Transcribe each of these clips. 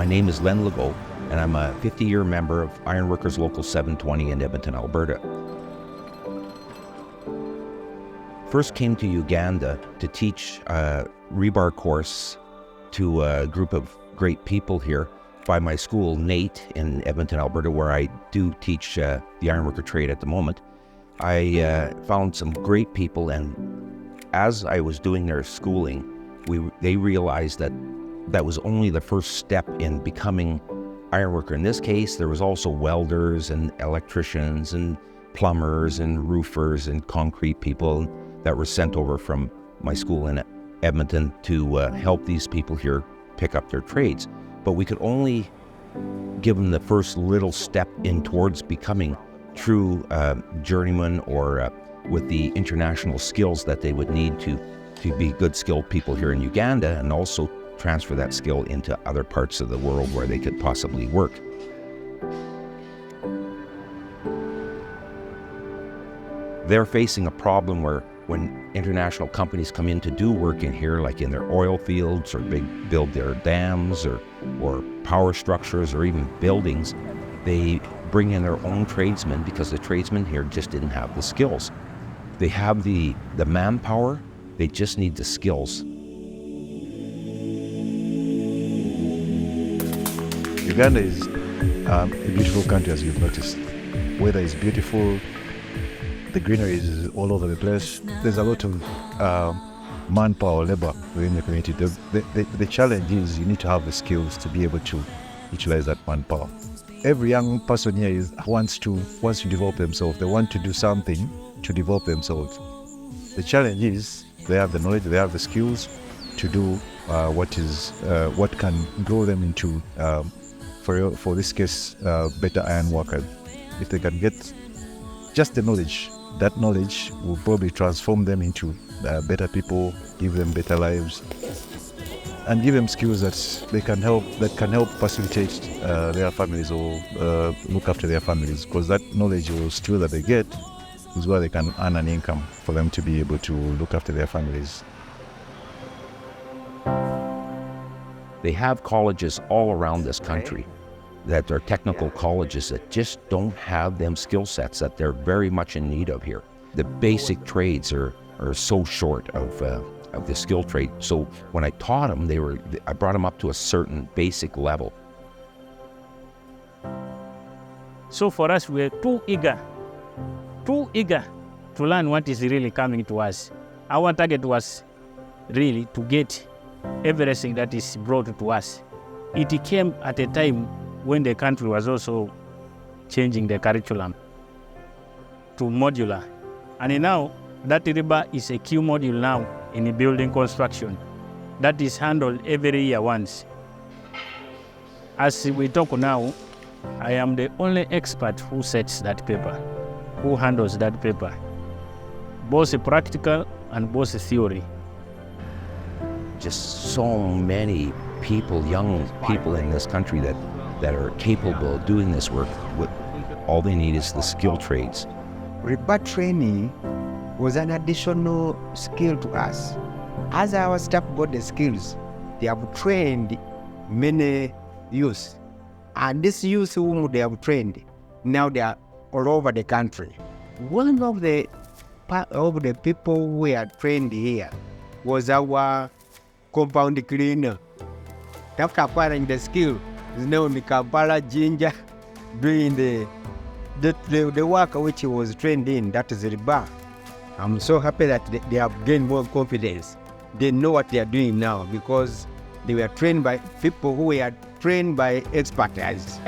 My name is Len Legault, and I'm a 50-year member of Ironworkers Local 720 in Edmonton, Alberta. First came to Uganda to teach a rebar course to a group of great people here by my school, NATE, in Edmonton, Alberta, where I do teach the ironworker trade at the moment. I found some great people, and as I was doing their schooling, they realized that that was only the first step in becoming ironworker. In this case, there was also welders and electricians and plumbers and roofers and concrete people that were sent over from my school in Edmonton to help these people here pick up their trades. But we could only give them the first little step in towards becoming true journeyman or with the international skills that they would need to be good skilled people here in Uganda, and also transfer that skill into other parts of the world where they could possibly work. They're facing a problem where when international companies come in to do work in here, like in their oil fields or build their dams or power structures or even buildings, they bring in their own tradesmen because the tradesmen here just didn't have the skills. They have the manpower, they just need the skills. Uganda is a beautiful country, as you've noticed. Weather is beautiful, the greenery is all over the place. There's a lot of manpower, labor within the community. The challenge is you need to have the skills to be able to utilize that manpower. Every young person here wants to develop themselves. They want to do something to develop themselves. The challenge is they have the knowledge, they have the skills to do what can grow them into, for this case, better iron workers. If they can get just the knowledge, that knowledge will probably transform them into better people, give them better lives, and give them skills that can help facilitate their families or look after their families, because that knowledge or skill that they get is where they can earn an income for them to be able to look after their families. They have colleges all around this country that are technical colleges that just don't have them skill sets that they're very much in need of here. The basic trades are so short of the skill trade. So when I taught them, I brought them up to a certain basic level. So for us, we're too eager to learn what is really coming to us. Our target was really to get everything that is brought to us. It came at a time when the country was also changing the curriculum to modular. And now that river is a key module now in building construction that is handled every year once. As we talk now, I am the only expert who sets that paper, who handles that paper, both practical and both theory. Just so many people, young people in this country that are capable of doing this work. All they need is the skill trades. Rebar training was an additional skill to us. As our staff got the skills, they have trained many youths. And these youths whom they have trained, now they are all over the country. One of the people who were trained here was our compound cleaner. After acquiring the skill, is now in Kampala, Jinja, doing the work which he was trained in, that is rebar. I'm so happy that they have gained more confidence. They know what they are doing now because they were trained by people who were trained by expertise.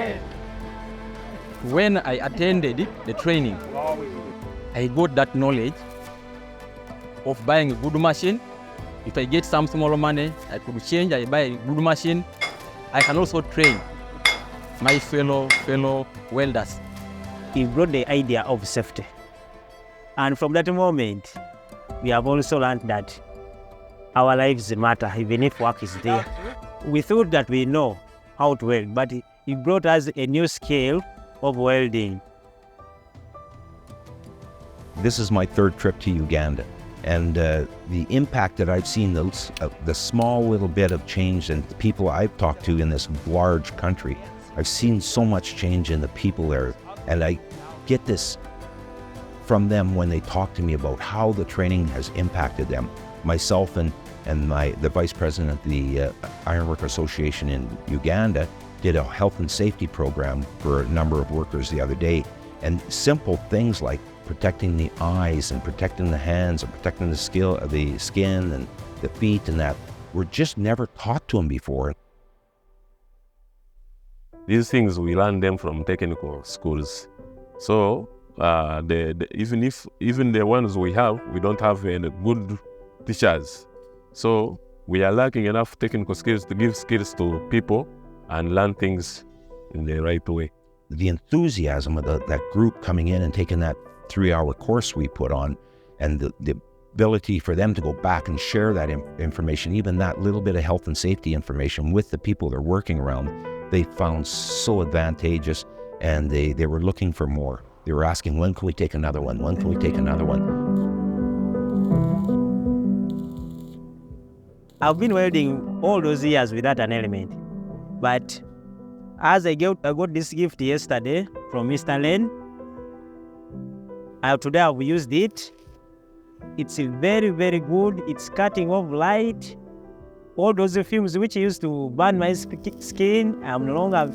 When I attended the training, I got that knowledge of buying a good machine. If I get some small money, I could change, I buy a good machine. I can also train my fellow welders. He brought the idea of safety. And from that moment, we have also learned that our lives matter, even if work is there. We thought that we know how to weld, but he brought us a new skill of welding. This is my third trip to Uganda. And the impact that I've seen, the small little bit of change in the people I've talked to in this large country, I've seen so much change in the people there. And I get this from them when they talk to me about how the training has impacted them. Myself and the vice president of the Ironworker Association in Uganda did a health and safety program for a number of workers the other day. And simple things like protecting the eyes and protecting the hands and protecting the skin and the feet and that were just never taught to them before. These things we learn them from technical schools. So even the ones we have, we don't have any good teachers. So we are lacking enough technical skills to give skills to people and learn things in the right way. The enthusiasm of that group coming in and taking that 3-hour course we put on, and the ability for them to go back and share that information, even that little bit of health and safety information with the people they're working around, they found so advantageous, and they were looking for more. They were asking, when can we take another one? When can we take another one? I've been welding all those years without an element. But as I got this gift yesterday from Mr. Len, today I've used it. It's very, very good. It's cutting off light. All those fumes which used to burn my skin, I no longer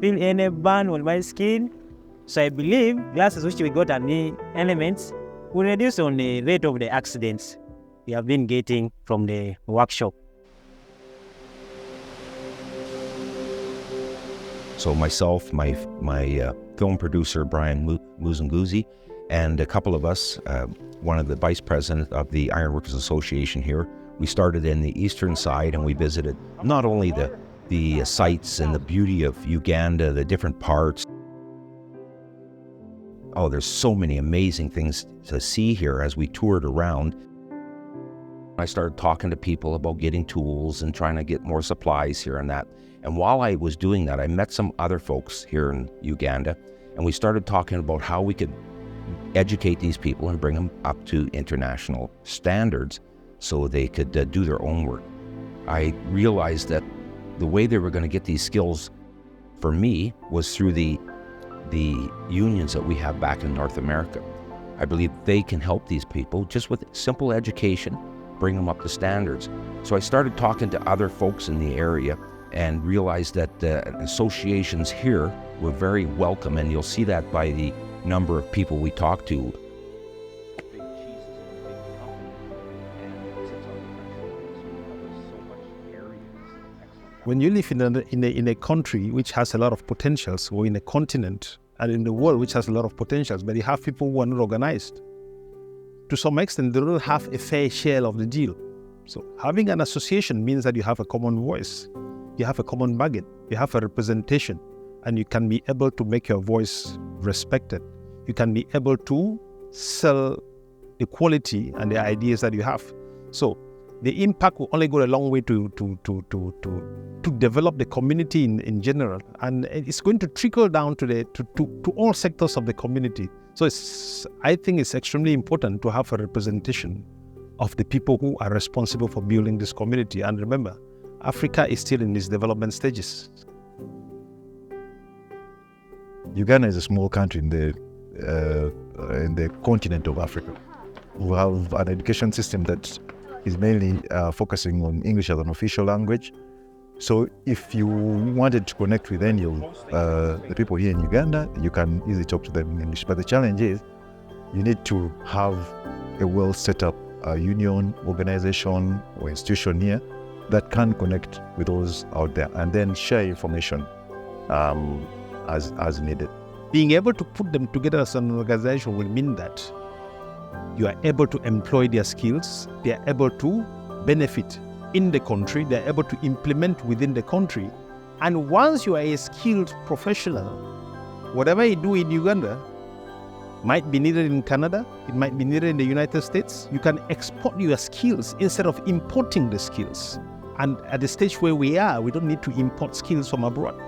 feel any burn on my skin. So I believe glasses which we got and the elements will reduce on the rate of the accidents we have been getting from the workshop. So myself, my film producer, Brian Musinguzi, and a couple of us, one of the vice president of the Ironworkers Association here, we started in the eastern side and we visited not only the sites and the beauty of Uganda, the different parts. Oh, there's so many amazing things to see here as we toured around. I started talking to people about getting tools and trying to get more supplies here and that. And while I was doing that, I met some other folks here in Uganda, and we started talking about how we could educate these people and bring them up to international standards so they could do their own work. I realized that the way they were going to get these skills for me was through the unions that we have back in North America. I believe they can help these people just with simple education, bring them up to standards. So I started talking to other folks in the area and realized that associations here were very welcome, and you'll see that by the number of people we talked to. When you live in a country which has a lot of potentials, or in a continent and in the world which has a lot of potentials, but you have people who are not organized, to some extent they don't have a fair share of the deal. So having an association means that you have a common voice, you have a common bargain, you have a representation, and you can be able to make your voice respected. You can be able to sell the quality and the ideas that you have. So the impact will only go a long way to develop the community in general, and it's going to trickle down to all sectors of the community. So I think it's extremely important to have a representation of the people who are responsible for building this community. And remember, Africa is still in its development stages. Uganda is a small country in the continent of Africa. We have an education system that is mainly focusing on English as an official language. So if you wanted to connect with any of the people here in Uganda, you can easily talk to them in English. But the challenge is you need to have a well set up union, organization or institution here that can connect with those out there and then share information as needed. Being able to put them together as an organization will mean that you are able to employ their skills, they are able to benefit in the country, they are able to implement within the country. And once you are a skilled professional, whatever you do in Uganda might be needed in Canada, it might be needed in the United States. You can export your skills instead of importing the skills. And at the stage where we are, we don't need to import skills from abroad.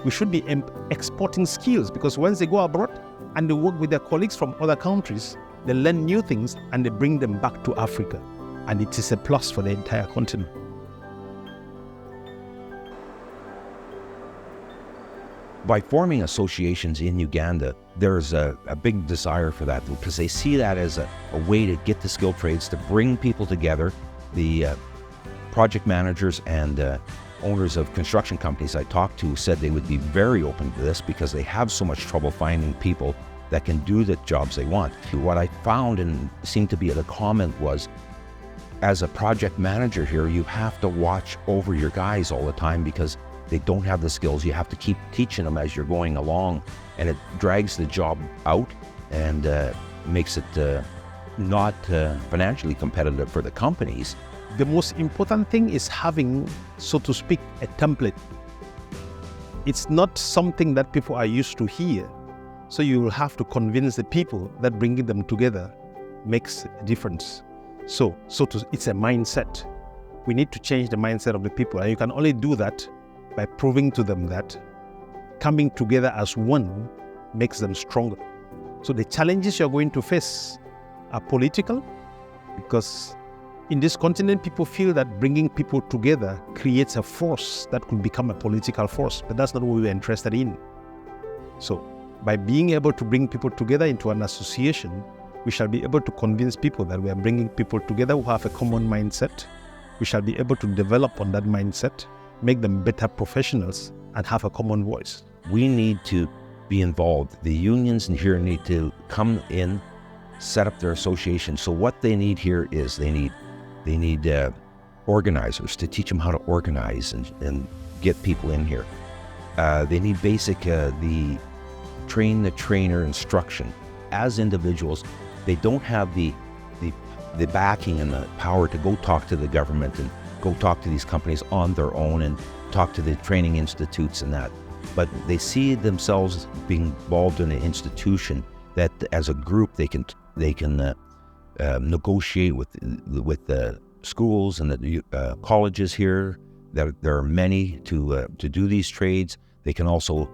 We should be exporting skills, because once they go abroad and they work with their colleagues from other countries, they learn new things and they bring them back to Africa. And it is a plus for the entire continent. By forming associations in Uganda, there's a big desire for that because they see that as a way to get the skilled trades, to bring people together. The project managers and owners of construction companies I talked to said they would be very open to this because they have so much trouble finding people that can do the jobs they want. What I found and seemed to be the comment was, as a project manager here, you have to watch over your guys all the time because they don't have the skills. You have to keep teaching them as you're going along, and it drags the job out and makes it not financially competitive for the companies. The most important thing is having, so to speak, a template. It's not something that people are used to here. So you will have to convince the people that bringing them together makes a difference. It's a mindset. We need to change the mindset of the people, and you can only do that by proving to them that coming together as one makes them stronger. So the challenges you're going to face are political, because in this continent, people feel that bringing people together creates a force that could become a political force, but that's not what we're interested in. So by being able to bring people together into an association, we shall be able to convince people that we are bringing people together who have a common mindset. We shall be able to develop on that mindset, make them better professionals, and have a common voice. We need to be involved. The unions in here need to come in, set up their association. So what they need here is they need organizers to teach them how to organize and get people in here. They need basic the train-the-trainer instruction. As individuals, they don't have the backing and the power to go talk to the government and go talk to these companies on their own and talk to the training institutes and that. But they see themselves being involved in an institution that, as a group, they can negotiate with the schools and the colleges here. There are many to do these trades. They can also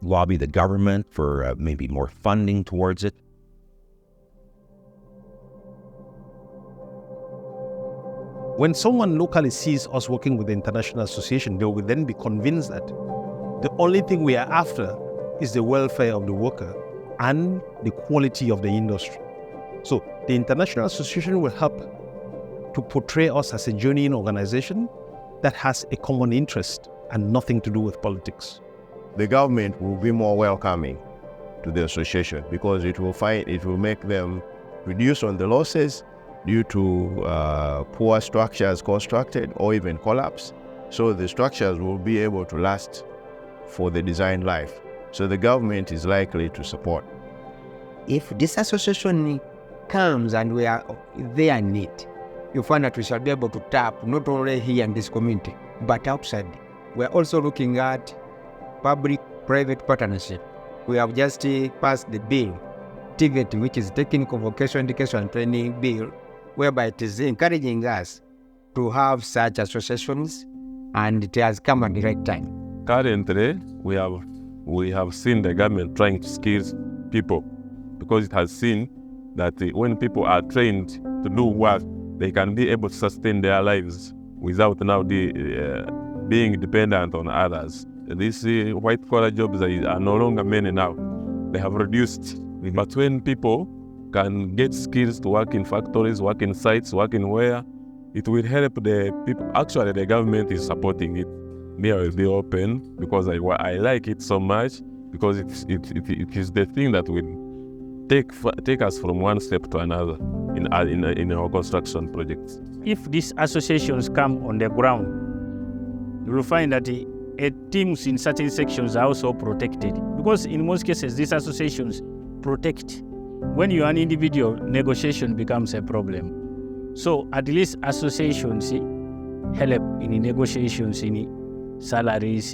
lobby the government for maybe more funding towards it. When someone locally sees us working with the International Association, they will then be convinced that the only thing we are after is the welfare of the worker and the quality of the industry. So the International Association will help to portray us as a genuine organization that has a common interest and nothing to do with politics. The government will be more welcoming to the association because it will make them reduce on the losses due to poor structures constructed or even collapse. So the structures will be able to last for the design life. So the government is likely to support. If this association comes and we are there in it, you find that we shall be able to tap not only here in this community, but outside. We're also looking at public-private partnership. We have just passed the bill, TVET, which is Technical Vocational Education and Training Bill, whereby it is encouraging us to have such associations, and it has come at the right time. Currently, we have seen the government trying to skill people because it has seen that when people are trained to do work, they can be able to sustain their lives without now being dependent on others. These white-collar jobs are no longer many now. They have reduced. But when people can get skills to work in factories, work in sites, work in where, it will help the people. Actually, the government is supporting it. Me, I will be open because I like it so much because it is the thing that will take us from one step to another in our construction projects. If these associations come on the ground, you will find that teams in certain sections are also protected, because in most cases these associations protect. When you are an individual, negotiation becomes a problem. So at least associations help in negotiations, in salaries,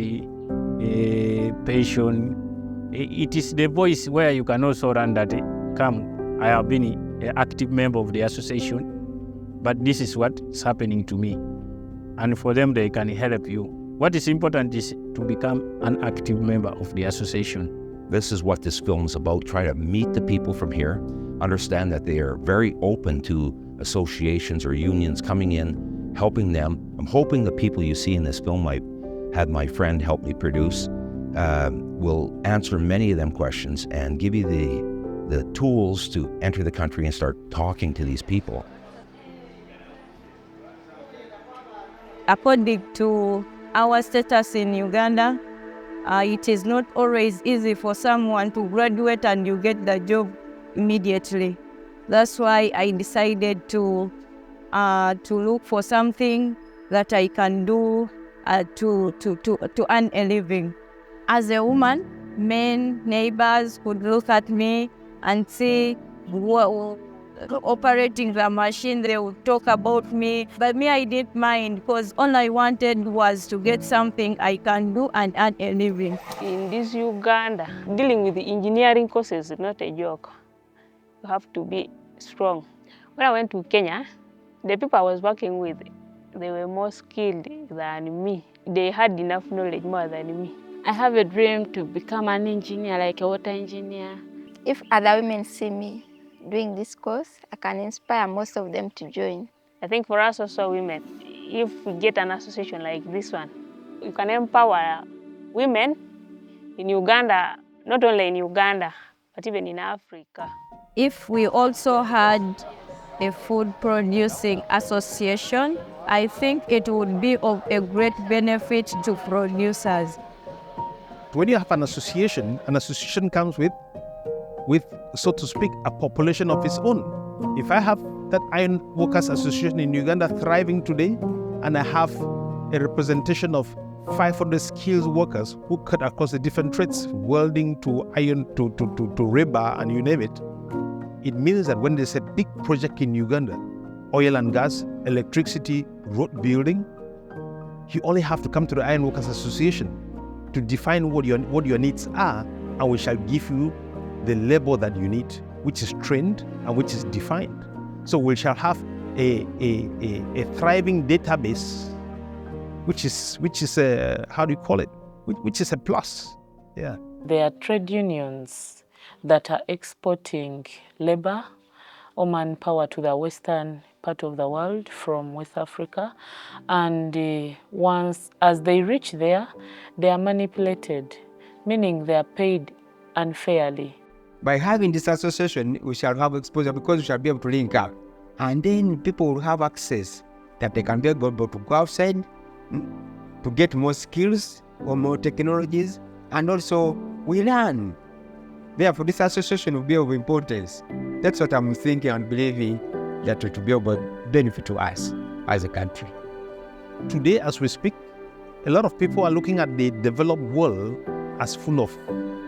pension. It is the voice where you can also run that, come, I have been an active member of the association, but this is what's happening to me. And for them, they can help you. What is important is to become an active member of the association. This is what this film is about, try to meet the people from here, understand that they are very open to associations or unions coming in, helping them. I'm hoping the people you see in this film I had my friend help me produce will answer many of them questions and give you the tools to enter the country and start talking to these people. According to our status in Uganda, it is not always easy for someone to graduate and you get the job immediately. That's why I decided to look for something that I can do to earn a living. As a woman, men, neighbors could look at me and see operating the machine, they would talk about me. But me, I didn't mind because all I wanted was to get something I can do and earn a living. In this Uganda, dealing with the engineering courses is not a joke. You have to be strong. When I went to Kenya, the people I was working with, they were more skilled than me. They had enough knowledge more than me. I have a dream to become an engineer, like a water engineer. If other women see me doing this course, I can inspire most of them to join. I think for us also women, if we get an association like this one, you can empower women in Uganda, not only in Uganda, but even in Africa. If we also had a food producing association, I think it would be of a great benefit to producers. When you have an association comes with, so to speak, a population of its own. If I have that Iron Workers Association in Uganda thriving today, and I have a representation of 500 skilled workers who cut across the different trades, welding to iron to rebar, and you name it, it means that when there's a big project in Uganda, oil and gas, electricity, road building, you only have to come to the Iron Workers Association to define what your needs are, and we shall give you the labor that you need, which is trained and which is defined. So we shall have a thriving database, which is how do you call it? Which is a plus. Yeah. There are trade unions that are exporting labor or manpower to the western part of the world from West Africa, and once as they reach there, they are manipulated, meaning they are paid unfairly. By having this association, we shall have exposure because we shall be able to link up. And then people will have access that they can be able to go outside to get more skills or more technologies. And also, we learn. Therefore, this association will be of importance. That's what I'm thinking and believing, that it will be of benefit to us as a country. Today, as we speak, a lot of people are looking at the developed world as full of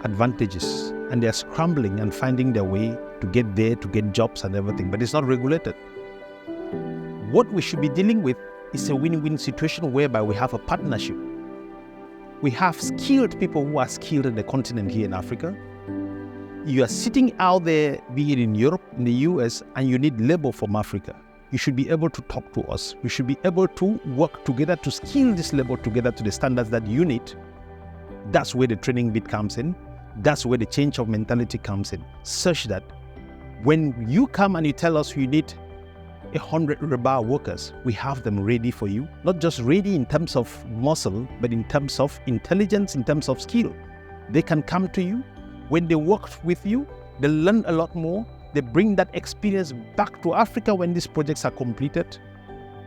advantages, and they're scrambling and finding their way to get there, to get jobs and everything, but it's not regulated. What we should be dealing with is a win-win situation whereby we have a partnership. We have skilled people who are skilled in the continent here in Africa. You are sitting out there, be it in Europe, in the US, and you need labor from Africa. You should be able to talk to us. We should be able to work together to skill this labor together to the standards that you need. That's where the training bit comes in. That's where the change of mentality comes in, such that when you come and you tell us you need 100 rebar workers, we have them ready for you. Not just ready in terms of muscle, but in terms of intelligence, in terms of skill. They can come to you. When they work with you, they learn a lot more. They bring that experience back to Africa when these projects are completed,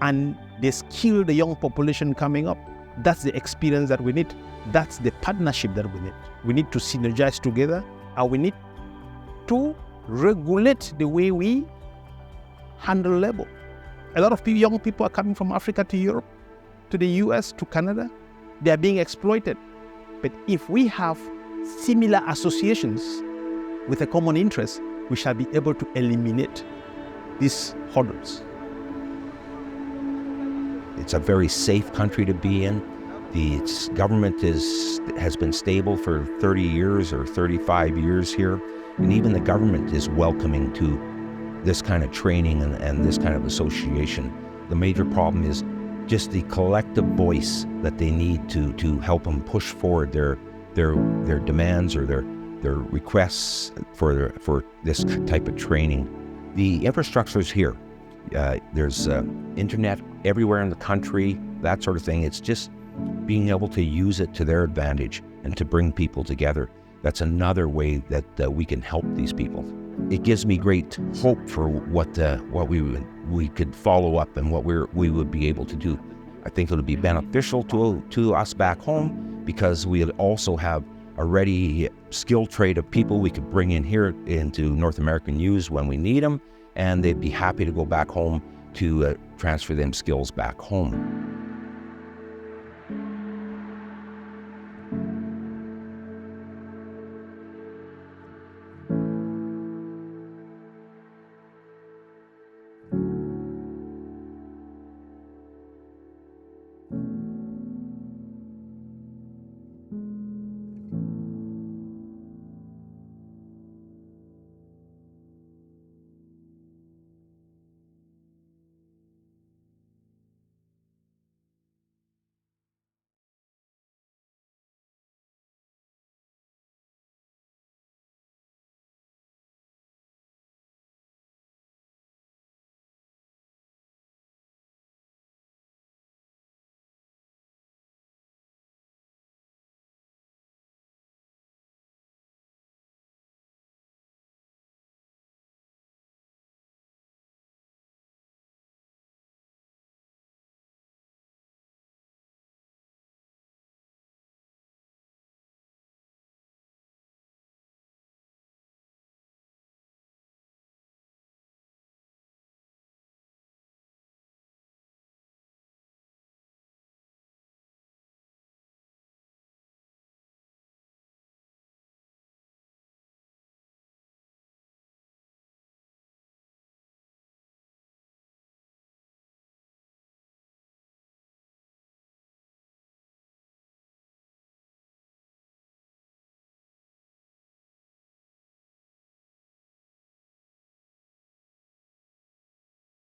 and they skill the young population coming up. That's the experience that we need. That's the partnership that we need. We need to synergize together, and we need to regulate the way we handle labor. A lot of young people are coming from Africa to Europe, to the US, to Canada. They are being exploited. But if we have similar associations with a common interest, we shall be able to eliminate these hurdles. It's a very safe country to be in. Its government has been stable for 30 years or 35 years here, and even the government is welcoming to this kind of training and this kind of association. The major problem is just the collective voice that they need to help them push forward their demands or their requests for this type of training. The infrastructure is here. There's internet everywhere in the country, that sort of thing. It's just being able to use it to their advantage and to bring people together. That's another way that we can help these people. It gives me great hope for what we could follow up and what we would be able to do. I think it'll be beneficial to us back home because we also have a ready skilled trade of people we could bring in here into North American use when we need them, and they'd be happy to go back home to transfer them skills back home.